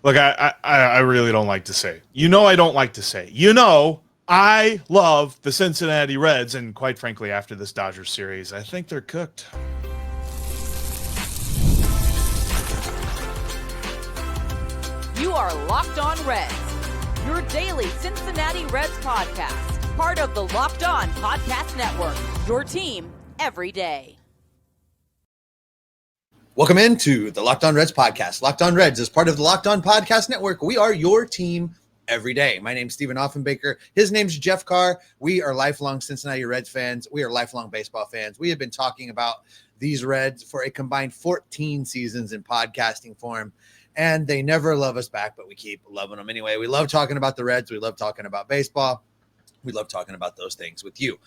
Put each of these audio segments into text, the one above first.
Look, I really don't like to say. I don't like to say. I love the Cincinnati Reds, and quite frankly, after this Dodgers series, I think they're cooked. You are Locked On Reds, your daily Cincinnati Reds podcast, part of the Locked On Podcast Network, your team every day. Welcome into the Locked On Reds podcast. Locked On Reds is part of the Locked On Podcast Network. We are your team every day. My name's Stephen Offenbaker. His name's Jeff Carr. We are lifelong Cincinnati Reds fans. We are lifelong baseball fans. We have been talking about these Reds for a combined 14 seasons in podcasting form, and they never love us back, but we keep loving them anyway. We love talking about the Reds. We love talking about baseball. We love talking about those things with you.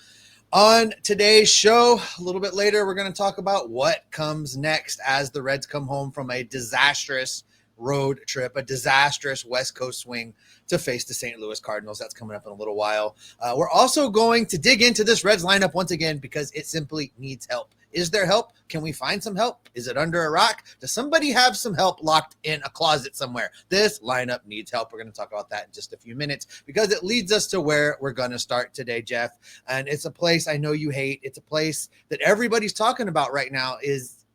On today's show, a little bit later, we're going to talk about what comes next as the Reds come home from a disastrous road trip, a disastrous West Coast swing to face the St. Louis Cardinals. That's coming up in a little while. We're also going to dig into this Reds lineup once again because it simply needs help. Is there help? Can we find some help? Is it under a rock? Does somebody have some help locked in a closet somewhere? This lineup needs help. We're going to talk about that in just a few minutes because it leads us to where we're going to start today, Jeff. And it's a place I know you hate. It's a place that everybody's talking about right now. Is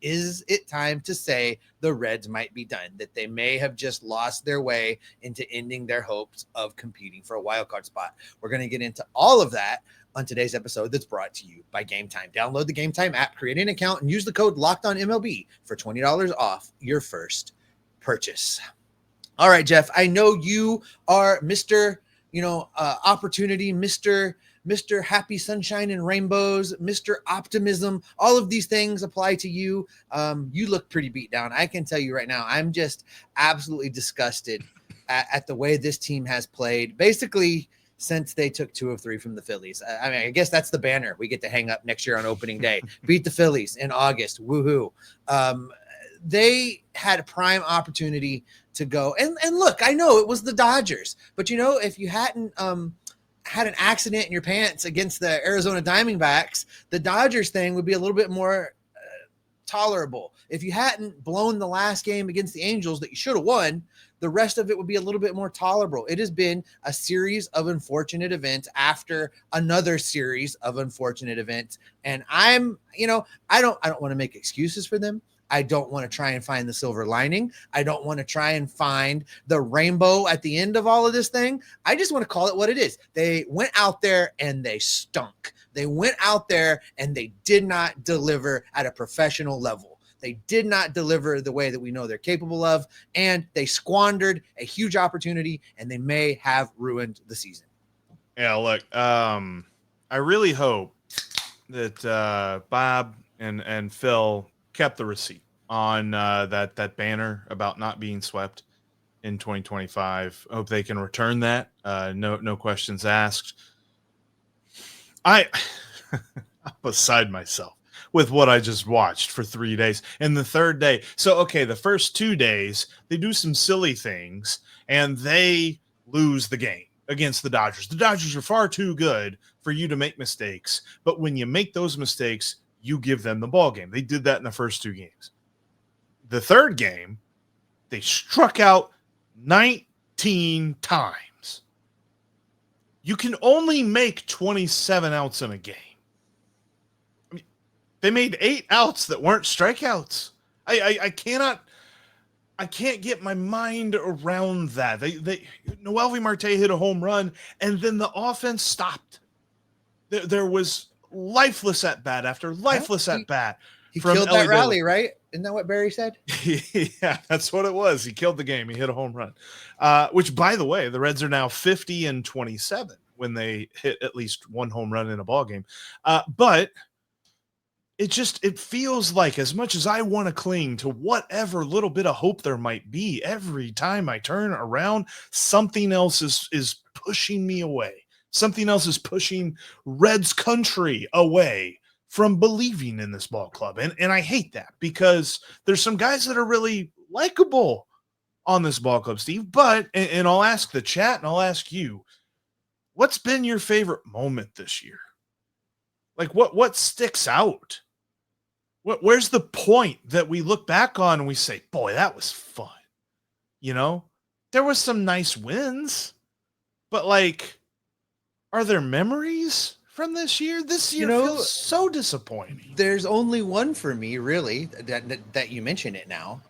it time to say the Reds might be done, that they may have just lost their way into ending their hopes of competing for a wild card spot? We're going to get into all of that on today's episode that's brought to you by Game Time. Download the Game Time app, create an account, and use the code LOCKEDONMLB for $20 off your first purchase. All right, Jeff, I know you are Mr. Opportunity, Mr. Happy Sunshine and Rainbows, Mr. Optimism. All of these things apply to you. You look pretty beat down. I can tell you right now, I'm just absolutely disgusted at the way this team has played. Basically, since they took 2 of 3 from the Phillies. I guess that's the banner we get to hang up next year on opening day. Beat the Phillies in August. Woohoo. They had a prime opportunity to go. And look, I know it was the Dodgers, but if you hadn't had an accident in your pants against the Arizona Diamondbacks, the Dodgers thing would be a little bit more tolerable. If you hadn't blown the last game against the Angels that you should have won, the rest of it would be a little bit more tolerable. It has been a series of unfortunate events after another series of unfortunate events. And I don't want to make excuses for them. I don't want to try and find the silver lining. I don't want to try and find the rainbow at the end of all of this thing. I just want to call it what it is. They went out there and they stunk. They went out there and they did not deliver at a professional level. They did not deliver the way that we know they're capable of, and they squandered a huge opportunity, and they may have ruined the season. Yeah, look, I really hope that Bob and Phil kept the receipt on that banner about not being swept in 2025. I hope they can return that. No questions asked. I'm beside myself with what I just watched for 3 days. And the third day, the first 2 days, they do some silly things, and they lose the game against the Dodgers. The Dodgers are far too good for you to make mistakes, but when you make those mistakes, you give them the ball game. They did that in the first 2 games. The third game, they struck out 19 times. You can only make 27 outs in a game. They made 8 outs that weren't strikeouts. I can't get my mind around that. Noelvi Marte hit a home run, and then the offense stopped. There was lifeless at bat after lifeless at bat. He killed that rally, right? Isn't that what Barry said? Yeah, that's what it was. He killed the game. He hit a home run, which, by the way, the Reds are now 50-27 when they hit at least one home run in a ball game. But it feels like, as much as I want to cling to whatever little bit of hope there might be, every time I turn around, something else is pushing me away. Something else is pushing Reds country away from believing in this ball club. And I hate that, because there's some guys that are really likable on this ball club, Steve. But, and I'll ask the chat and I'll ask you, what's been your favorite moment this year? Like, what sticks out? Where's the point that we look back on and we say, boy, that was fun? there was some nice wins, but like, are there memories from this year? This year feels so disappointing. There's only one for me, really, that you mention it now.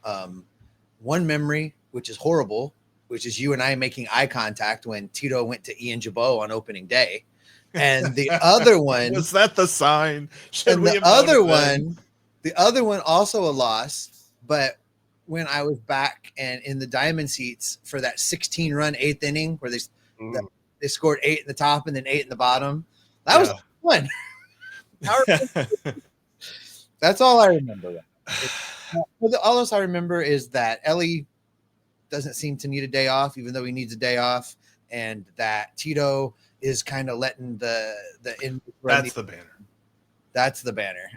One memory, which is horrible, which is you and I making eye contact when Tito went to Ian Jabot on opening day. And the other one was that the sign? The other one also a loss, but when I was back and in the diamond seats for that 16-run 8th inning where they scored 8 in the top and then 8 in the bottom. That was fun. That's all I remember. All else I remember is that Ellie doesn't seem to need a day off, even though he needs a day off, and that Tito is kind of letting the That's the banner. That's the banner.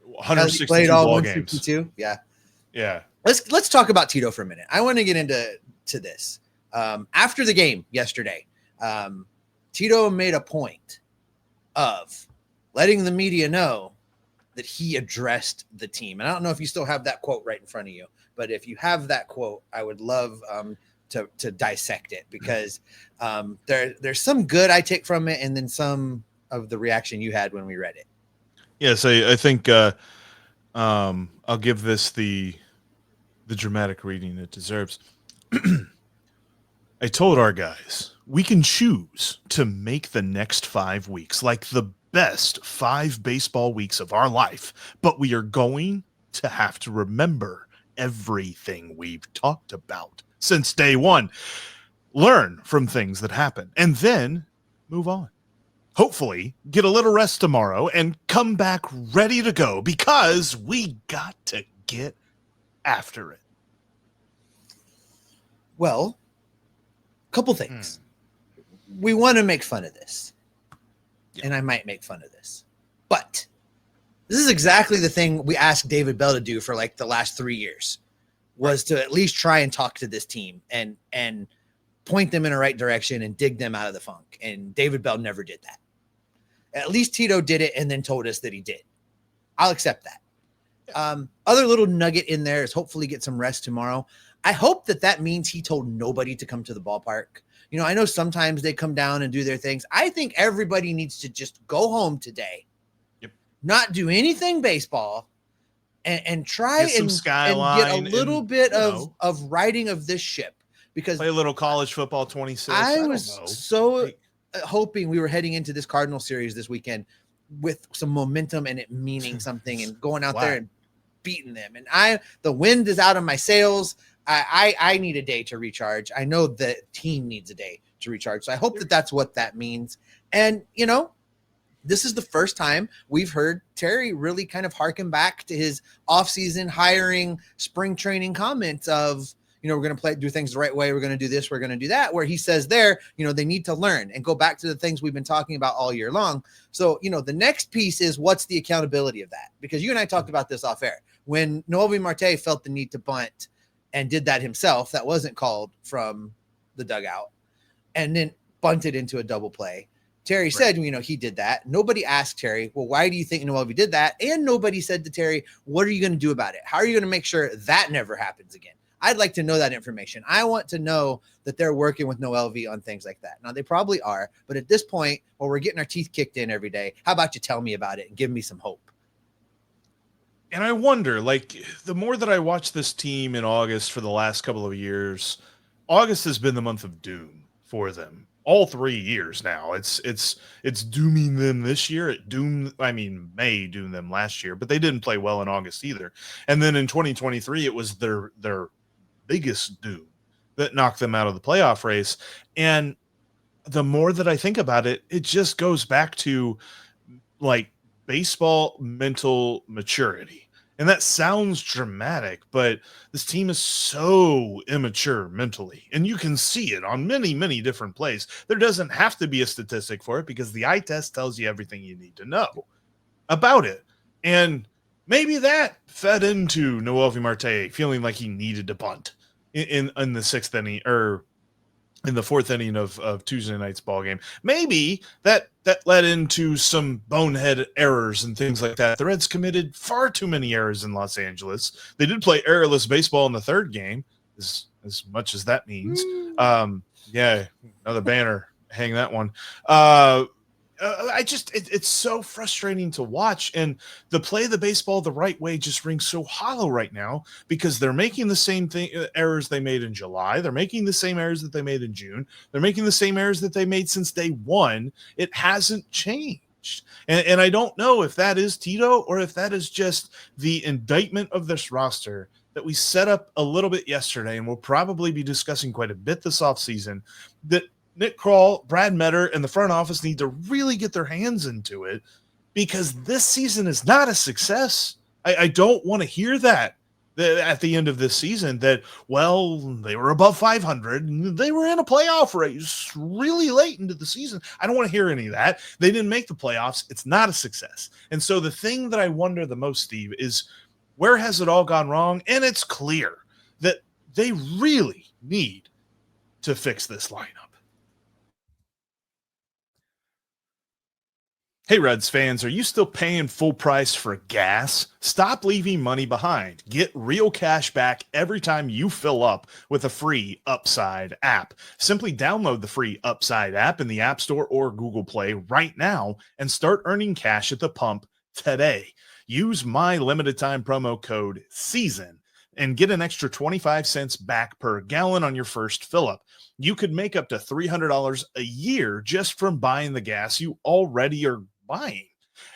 162 ball games. Yeah. Let's talk about Tito for a minute. I want to get into this. After the game yesterday, Tito made a point of letting the media know that he addressed the team. And I don't know if you still have that quote right in front of you, but if you have that quote, I would love to dissect it, because there's some good I take from it, and then some of the reaction you had when we read it. Yes, I think I'll give this the dramatic reading it deserves. I told our guys, we can choose to make the next 5 weeks like the best 5 baseball weeks of our life, but we are going to have to remember everything we've talked about since day one, learn from things that happen, and then move on. Hopefully get a little rest tomorrow and come back ready to go, because we got to get after it. Well, couple things. We want to make fun of this, and I might make fun of this, but this is exactly the thing we asked David Bell to do for like the last 3 years, was to at least try and talk to this team and point them in the right direction and dig them out of the funk. And David Bell never did that. At least Tito did it and then told us that he did. I'll accept that. Other little nugget in there is hopefully get some rest tomorrow. I hope that means he told nobody to come to the ballpark. You know, I know sometimes they come down and do their things. I think everybody needs to just go home today, not do anything baseball, and try and get a little bit of writing of this ship, because play a little college football 26. I was so hoping we were heading into this Cardinal series this weekend with some momentum and it meaning something, and going out there and beating them. And the wind is out of my sails. I need a day to recharge. I know the team needs a day to recharge. So I hope that's what that means. And, you know, this is the first time we've heard Terry really kind of harken back to his offseason hiring, spring training comments of, you know, we're going to do things the right way. We're going to do this. We're going to do that. Where he says there, you know, they need to learn and go back to the things we've been talking about all year long. So, you know, the next piece is, what's the accountability of that? Because you and I talked about this off air. When Noelvi Marte felt the need to bunt and did that himself, that wasn't called from the dugout, and then bunted into a double play. Terry said, you know, he did that. Nobody asked Terry, well, why do you think Noelvi did that? And nobody said to Terry, what are you going to do about it? How are you going to make sure that never happens again? I'd like to know that information. I want to know that they're working with Noelvi on things like that. Now, they probably are, but at this point, while we're getting our teeth kicked in every day, how about you tell me about it and give me some hope? And I wonder, like, the more that I watch this team in August for the last couple of years, August has been the month of doom for them. All 3 years now. It's dooming them this year. May doom them last year, but they didn't play well in August either. And then in 2023, it was their biggest doom that knocked them out of the playoff race. And the more that I think about it, it just goes back to like baseball mental maturity. And that sounds dramatic, but this team is so immature mentally, and you can see it on many, many different plays. There doesn't have to be a statistic for it, because the eye test tells you everything you need to know about it. And maybe that fed into Noelvi Marte feeling like he needed to bunt in the 6th inning, or in the 4th inning of Tuesday night's ball game. Maybe that led into some bonehead errors and things like that. The Reds committed far too many errors in Los Angeles. They did play errorless baseball in the 3rd game, as as much as that means. Yeah, another banner, hang that one. It's so frustrating to watch, and the play the baseball the right way just rings so hollow right now because they're making the same errors they made in July. They're making the same errors that they made in June. They're making the same errors that they made since day one. It hasn't changed. And I don't know if that is Tito or if that is just the indictment of this roster that we set up a little bit yesterday, and we'll probably be discussing quite a bit this offseason, that Nick Krall, Brad Metter, and the front office need to really get their hands into it because this season is not a success. I don't want to hear that at the end of this season that, well, they were above 500 and they were in a playoff race really late into the season. I don't want to hear any of that. They didn't make the playoffs. It's not a success. And so the thing that I wonder the most, Steve, is where has it all gone wrong? And it's clear that they really need to fix this lineup. Hey, Reds fans, are you still paying full price for gas? Stop leaving money behind. Get real cash back every time you fill up with a free Upside app. Simply download the free Upside app in the App Store or Google Play right now and start earning cash at the pump today. Use my limited time promo code SEASON and get an extra 25 cents back per gallon on your first fill up. You could make up to $300 a year just from buying the gas you already are buying.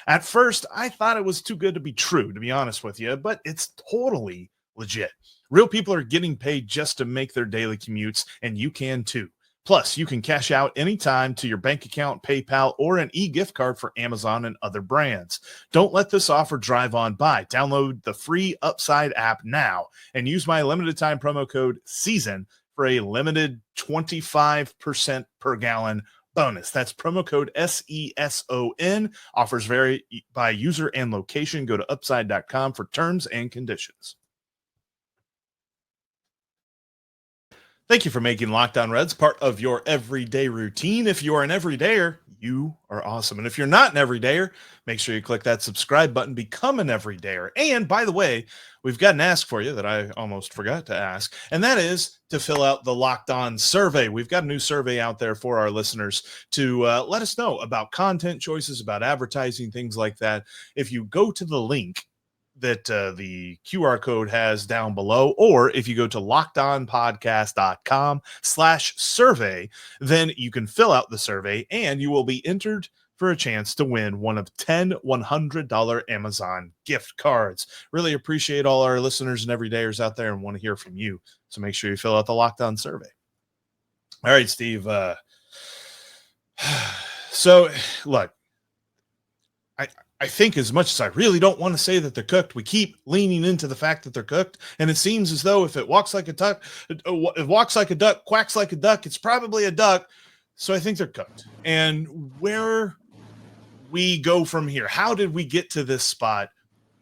At first, I thought it was too good to be true, to be honest with you, but it's totally legit. Real people are getting paid just to make their daily commutes, and you can too. Plus, you can cash out anytime to your bank account, PayPal, or an e-gift card for Amazon and other brands. Don't let this offer drive on by. Download the free Upside app now and use my limited time promo code SEASON for a limited 25% per gallon bonus. That's promo code SESON. Offers vary by user and location. Go to upside.com for terms and conditions. Thank you for making Locked On Reds part of your everyday routine. If you are an everydayer, you are awesome. And if you're not an everydayer, make sure you click that subscribe button, become an everydayer. And by the way, we've got an ask for you that I almost forgot to ask, and that is to fill out the Locked On survey. We've got a new survey out there for our listeners to let us know about content choices, about advertising, things like that. If you go to the link that the QR code has down below, or if you go to lockedonpodcast.com/survey, then you can fill out the survey and you will be entered for a chance to win one of 10 $100 Amazon gift cards. Really appreciate all our listeners and everydayers out there and want to hear from you. So make sure you fill out the Locked On survey. All right, Steve. So look, I think as much as I really don't want to say that they're cooked, we keep leaning into the fact that they're cooked. And it seems as though if it walks like a duck, it walks like a duck, quacks like a duck, it's probably a duck. So I think they're cooked. And where we go from here, how did we get to this spot?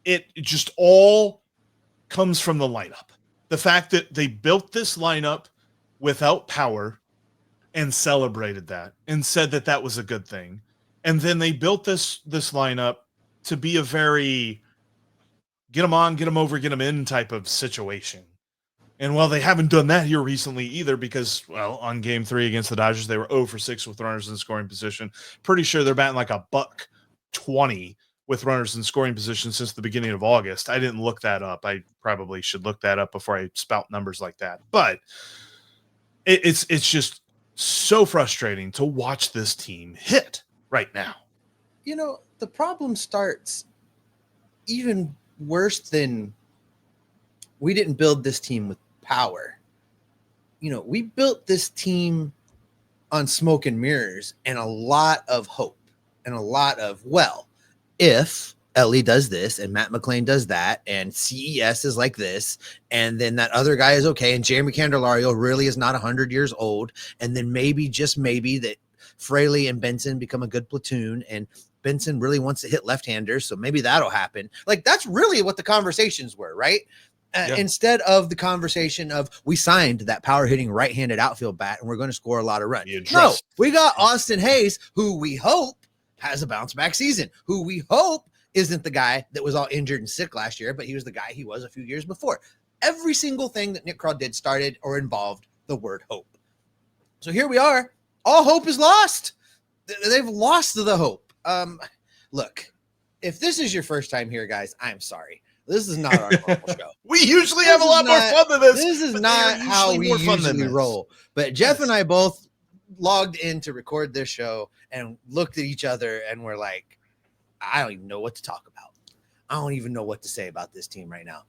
It just all comes from the lineup. The fact that they built this lineup without power and celebrated that and said that that was a good thing. And then they built this lineup to be a very get them on, get them over, get them in type of situation. And well, they haven't done that here recently either because, well, on game 3 against the Dodgers, they were 0 for 6 with runners in scoring position. Pretty sure they're batting like a $120 with runners in scoring position since the beginning of August. I didn't look that up. I probably should look that up before I spout numbers like that. But it's just so frustrating to watch this team hit right now. You know, the problem starts even worse than we didn't build this team with power. You know, we built this team on smoke and mirrors and a lot of hope and a lot of, well, if Ellie does this and Matt McClain does that and CES is like this and then that other guy is okay and Jeremy Candelario really is not 100 years old and then maybe, just maybe, that Fraley and Benson become a good platoon and Benson really wants to hit left-handers, so maybe that'll happen. Like, that's really what the conversations were, right? Yeah. Instead of the conversation of we signed that power-hitting right-handed outfield bat and we're going to score a lot of runs. No, we got Austin Hayes, who we hope has a bounce-back season, who we hope isn't the guy that was all injured and sick last year, but he was the guy he was a few years before. every single thing that Nick Krall did started or involved the word hope. So here we are. All hope is lost. They've lost the hope. Look, if this is your first time here, guys, I'm sorry. This is not our normal show. We usually have a lot more fun than this. This is not how we usually roll. But Jeff and I both logged in to record this show and looked at each other and we're like, I don't even know what to talk about. I don't even know what to say about this team right now.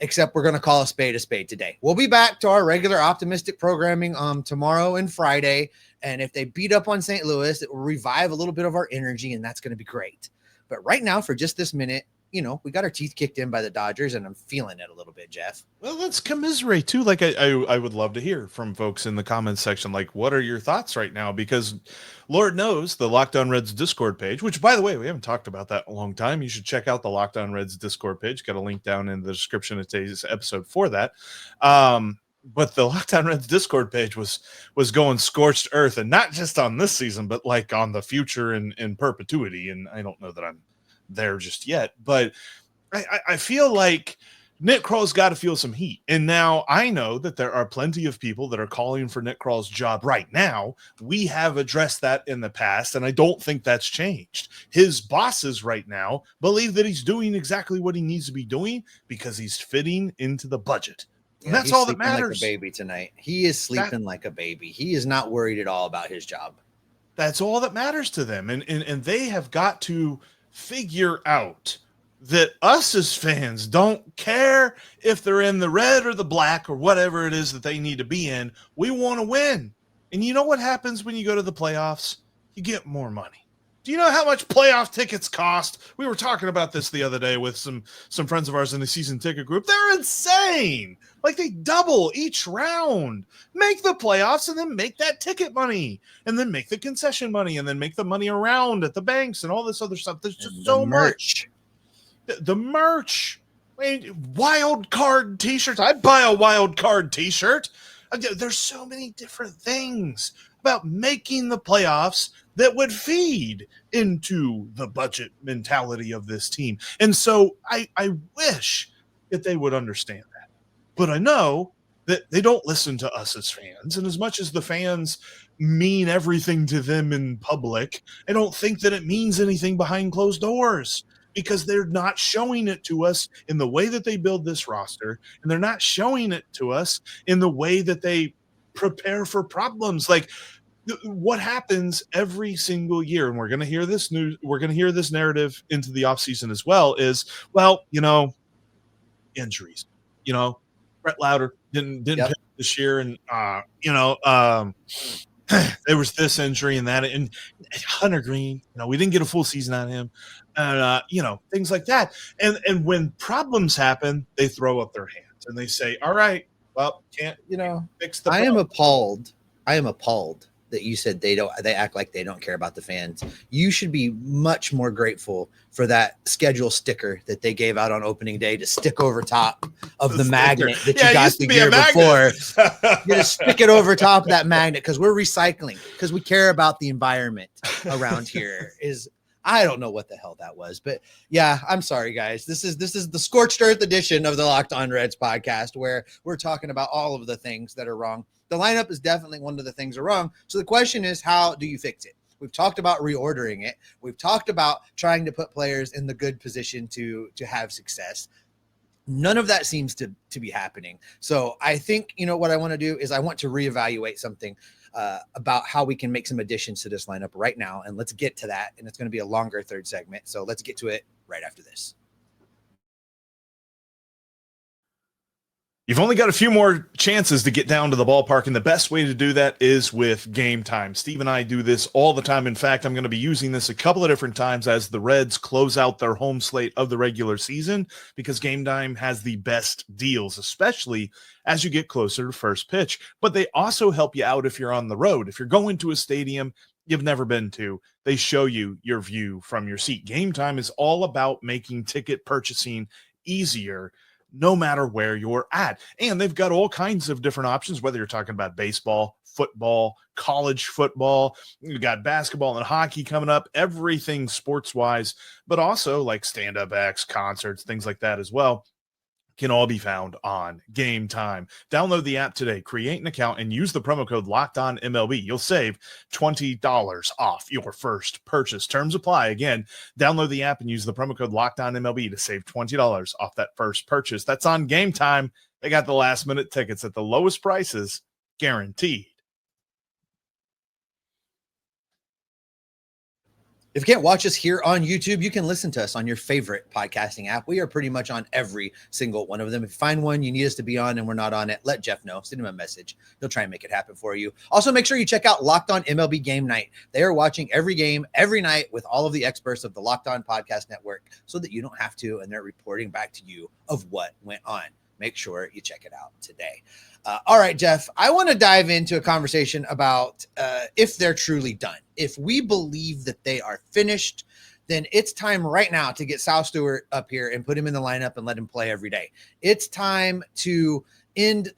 Except we're going to call a spade today. We'll be back to our regular optimistic programming tomorrow and Friday. And if they beat up on St. Louis, it will revive a little bit of our energy, and that's going to be great. But right now, for just this minute, we got our teeth kicked in by the Dodgers, and I'm feeling it a little bit, Jeff. Well, let's commiserate too. Like I would love to hear from folks in the comments section. Like, what are your thoughts right now? Because Lord knows the Locked On Reds Discord page, which by the way, we haven't talked about that in a long time. You should check out the Locked On Reds Discord page. Got a link down in the description of today's episode for that. But the Locked On Reds Discord page was going scorched earth, and not just on this season, but like on the future and in perpetuity. And I don't know that I'm there just yet, but I feel like Nick Krall's got to feel some heat. And now I know that there are plenty of people that are calling for Nick Krall's job right now. We have addressed that in the past, and I don't think that's changed. His bosses right now believe that he's doing exactly what he needs to be doing because he's fitting into the budget. And that's all that matters. Like a baby tonight. He is sleeping like a baby. He is not worried at all about his job. That's all that matters to them. And they have got to figure out that us as fans don't care if they're in the red or the black or whatever it is that they need to be in. We want to win. And you know what happens when you go to the playoffs? You get more money. Do you know how much playoff tickets cost? We were talking about this the other day with some friends of ours in the season ticket group. They're insane. Like, they double each round. Make the playoffs and then make that ticket money, and then make the concession money, and then make the money around at the banks and all this other stuff. There's just so much. The merch. I mean, wild card t-shirts. I'd buy a wild card t-shirt. There's so many different things about making the playoffs that would feed into the budget mentality of this team. And so I wish that they would understand that. But I know that they don't listen to us as fans. And as much as the fans mean everything to them in public, I don't think that it means anything behind closed doors, because they're not showing it to us in the way that they build this roster. And they're not showing it to us in the way that they prepare for problems. Like, what happens every single year, and we're going to hear this narrative into the offseason as well, is, well, injuries. Brett Lauder didn't pitch this year, and there was this injury and that, and Hunter Greene, we didn't get a full season out of him, and things like that. And when problems happen, they throw up their hands and they say, "All right, well, can't fix the problem." I am appalled that you said they act like they don't care about the fans. You should be much more grateful for that schedule sticker that they gave out on opening day to stick over top of the magnet that you got the year before. You just stick it over top of that magnet, because we're recycling, because we care about the environment around here. I don't know what the hell that was, but yeah, I'm sorry, guys. This is the scorched earth edition of the Locked On Reds podcast, where we're talking about all of the things that are wrong. The lineup is definitely one of the things that are wrong. So the question is, how do you fix it? We've talked about reordering it. We've talked about trying to put players in the good position to have success. None of that seems to be happening. So I think, what I want to do is I want to reevaluate something about how we can make some additions to this lineup right now. And let's get to that. And it's going to be a longer third segment. So let's get to it right after this. You've only got a few more chances to get down to the ballpark, and the best way to do that is with Game Time. Steve and I do this all the time. In fact, I'm going to be using this a couple of different times as the Reds close out their home slate of the regular season, because Game Time has the best deals, especially as you get closer to first pitch. But they also help you out if you're on the road. If you're going to a stadium you've never been to, they show you your view from your seat. Game Time is all about making ticket purchasing easier, no matter where you're at. And they've got all kinds of different options, whether you're talking about baseball, football, college football, you've got basketball and hockey coming up, everything sports-wise, but also like stand-up acts, concerts, things like that as well. can all be found on Game Time. Download the app today, create an account, and use the promo code LOCKEDONMLB. You'll save $20 off your first purchase. Terms apply. Again, download the app and use the promo code LOCKEDONMLB to save $20 off that first purchase. That's on Game Time. They got the last-minute tickets at the lowest prices, guaranteed. If you can't watch us here on YouTube, you can listen to us on your favorite podcasting app. We are pretty much on every single one of them. If you find one you need us to be on and we're not on it, let Jeff know. Send him a message. He'll try and make it happen for you. Also, make sure you check out Locked On MLB Game Night. They are watching every game, every night with all of the experts of the Locked On Podcast Network so that you don't have to, and they're reporting back to you of what went on. Make sure you check it out today. All right, Jeff, I want to dive into a conversation about if they're truly done. If we believe that they are finished, then it's time right now to get Sal Stewart up here and put him in the lineup and let him play every day. It's time to end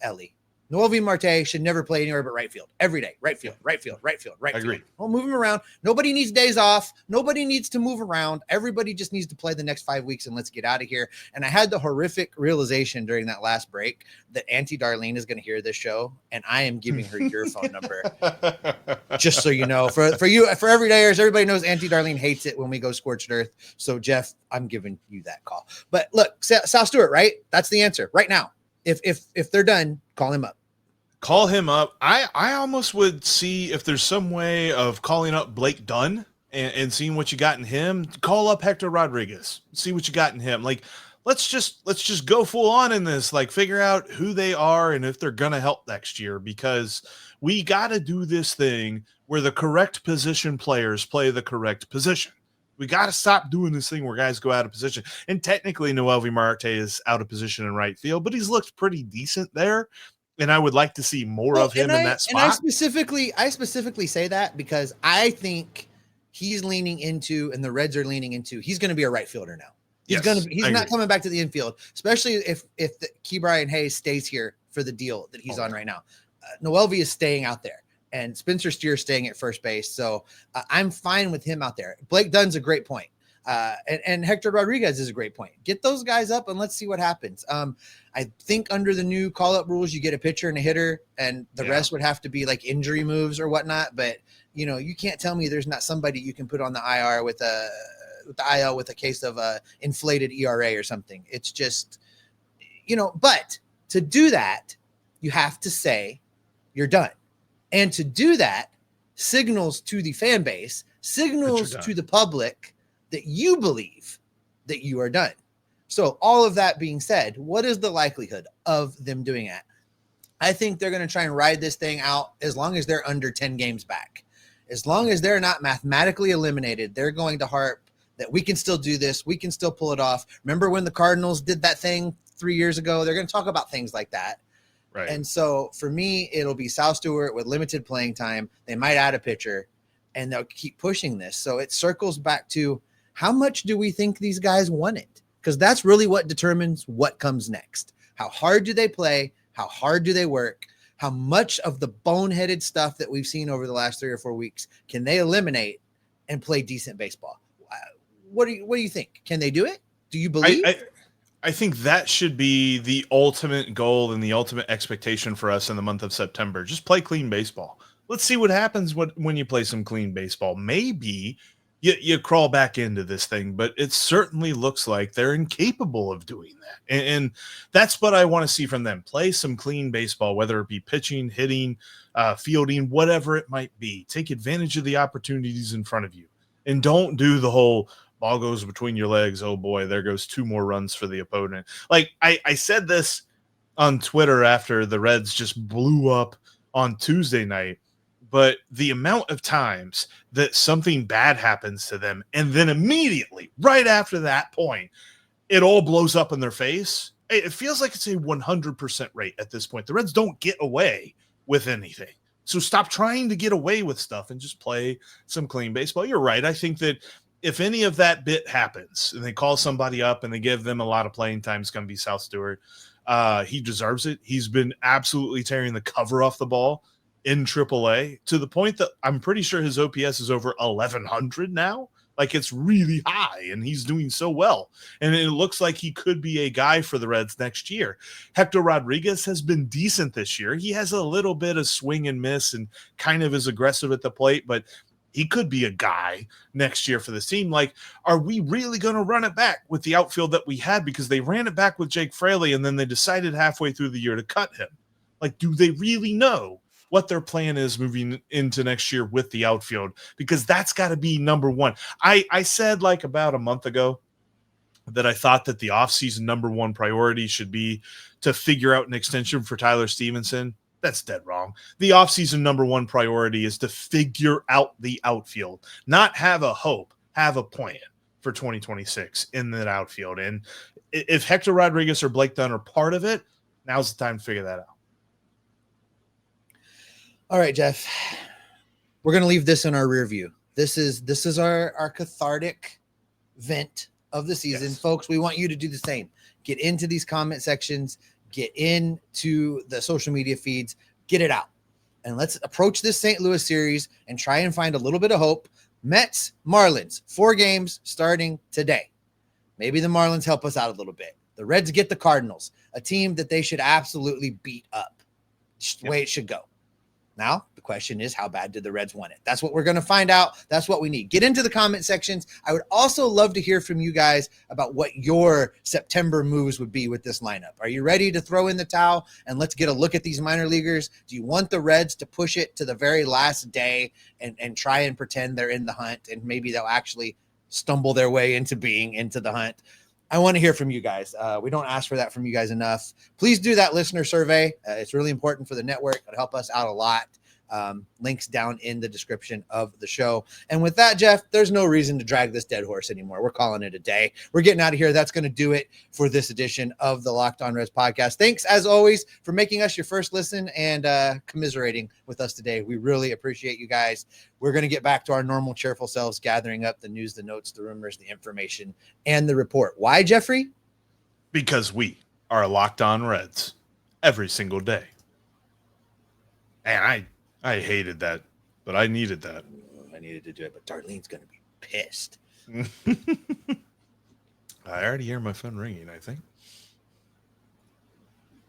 Ellie. Noelvi Marte should never play anywhere but right field. Every day. Right field. Agreed. We'll move him around. Nobody needs days off. Nobody needs to move around. Everybody just needs to play the next 5 weeks and let's get out of here. And I had the horrific realization during that last break that Auntie Darlene is going to hear this show, and I am giving her your phone number. Just so you know. For everydayers, everybody knows Auntie Darlene hates it when we go scorched earth. So, Jeff, I'm giving you that call. But look, Sal Stewart, right? That's the answer right now. If they're done, call him up. Call him up. I almost would see if there's some way of calling up Blake Dunn and seeing what you got in him. Call up Hector Rodriguez. See what you got in him. Like, let's just go full on in this. Like, figure out who they are and if they're gonna help next year, because we got to do this thing where the correct position players play the correct position. We got to stop doing this thing where guys go out of position. And technically, Noelvi Marte is out of position in right field, but he's looked pretty decent there. And I would like to see more of him in that spot. And I specifically say that because I think he's leaning into, and the Reds are leaning into, he's going to be a right fielder now. He's not coming back to the infield, especially if the Ke'Bryan Hayes stays here for the deal that he's on right now. Noelvi is staying out there, and Spencer Steer staying at first base. So I'm fine with him out there. Blake Dunn's a great point. And Hector Rodriguez is a great point. Get those guys up and let's see what happens. I think under the new call-up rules, you get a pitcher and a hitter, and the rest would have to be like injury moves or whatnot. But you can't tell me there's not somebody you can put on the IR with the IL with a case of inflated ERA or something. It's just, but to do that, you have to say you're done. And to do that signals to the fan base, signals to the public that you believe that you are done. So all of that being said, what is the likelihood of them doing that? I think they're going to try and ride this thing out as long as they're under 10 games back. As long as they're not mathematically eliminated, they're going to harp that we can still do this. We can still pull it off. Remember when the Cardinals did that thing 3 years ago? They're going to talk about things like that. Right. And so for me, it'll be Sal Stewart with limited playing time. They might add a pitcher, and they'll keep pushing this. So it circles back to, how much do we think these guys want it? Because that's really what determines what comes next. How hard do they play? How hard do they work? How much of the boneheaded stuff that we've seen over the last 3 or 4 weeks can they eliminate and play decent baseball? What do you think? Can they do it? Do you believe? I think that should be the ultimate goal and the ultimate expectation for us in the month of September. Just play clean baseball. Let's see what happens when you play some clean baseball. Maybe you crawl back into this thing, but it certainly looks like they're incapable of doing that. And that's what I want to see from them. Play some clean baseball, whether it be pitching, hitting, fielding, whatever it might be. Take advantage of the opportunities in front of you. And don't do the whole ball goes between your legs. Oh boy, there goes 2 more runs for the opponent. Like I said this on Twitter after the Reds just blew up on Tuesday night. But the amount of times that something bad happens to them, and then immediately, right after that point, it all blows up in their face, it feels like it's a 100% rate at this point. The Reds don't get away with anything. So stop trying to get away with stuff and just play some clean baseball. You're right. I think that if any of that bit happens and they call somebody up and they give them a lot of playing time, it's going to be Sal Stewart. He deserves it. He's been absolutely tearing the cover off the ball in AAA to the point that I'm pretty sure his OPS is over 1,100 now. Like it's really high, and he's doing so well. And it looks like he could be a guy for the Reds next year. Hector Rodriguez has been decent this year. He has a little bit of swing and miss and kind of is aggressive at the plate, but he could be a guy next year for the team. Like, are we really going to run it back with the outfield that we had? Because they ran it back with Jake Fraley, and then they decided halfway through the year to cut him. Like, do they really know what their plan is moving into next year with the outfield? Because that's got to be number one. I said like about a month ago that I thought that the offseason number one priority should be to figure out an extension for Tyler Stephenson. That's dead wrong. The offseason number one priority is to figure out the outfield, not have a hope, have a plan for 2026 in that outfield. And if Hector Rodriguez or Blake Dunn are part of it, now's the time to figure that out. All right, Jeff, we're going to leave this in our rear view. This is our cathartic vent of the season. Yes. Folks, we want you to do the same. Get into these comment sections, get into the social media feeds, get it out. And let's approach this St. Louis series and try and find a little bit of hope. Mets, Marlins, 4 games starting today. Maybe the Marlins help us out a little bit. The Reds get the Cardinals, a team that they should absolutely beat up. Just the way it should go. Now, the question is, how bad did the Reds want it? That's what we're going to find out. That's what we need. Get into the comment sections. I would also love to hear from you guys about what your September moves would be with this lineup. Are you ready to throw in the towel and let's get a look at these minor leaguers? Do you want the Reds to push it to the very last day and try and pretend they're in the hunt, and maybe they'll actually stumble their way into being into the hunt? I want to hear from you guys. We don't ask for that from you guys enough. Please do that listener survey. It's really important for the network. It'll help us out a lot. Links down in the description of the show. And with that, Jeff, there's no reason to drag this dead horse anymore. We're calling it a day. We're getting out of here. That's going to do it for this edition of the Locked On Reds podcast. Thanks, as always, for making us your first listen and commiserating with us today. We really appreciate you guys. We're going to get back to our normal cheerful selves, gathering up the news, the notes, the rumors, the information, and the report. Why, Jeffrey? Because we are Locked On Reds every single day. And I hated that, but I needed that. I needed to do it, but Darlene's going to be pissed. I already hear my phone ringing, I think.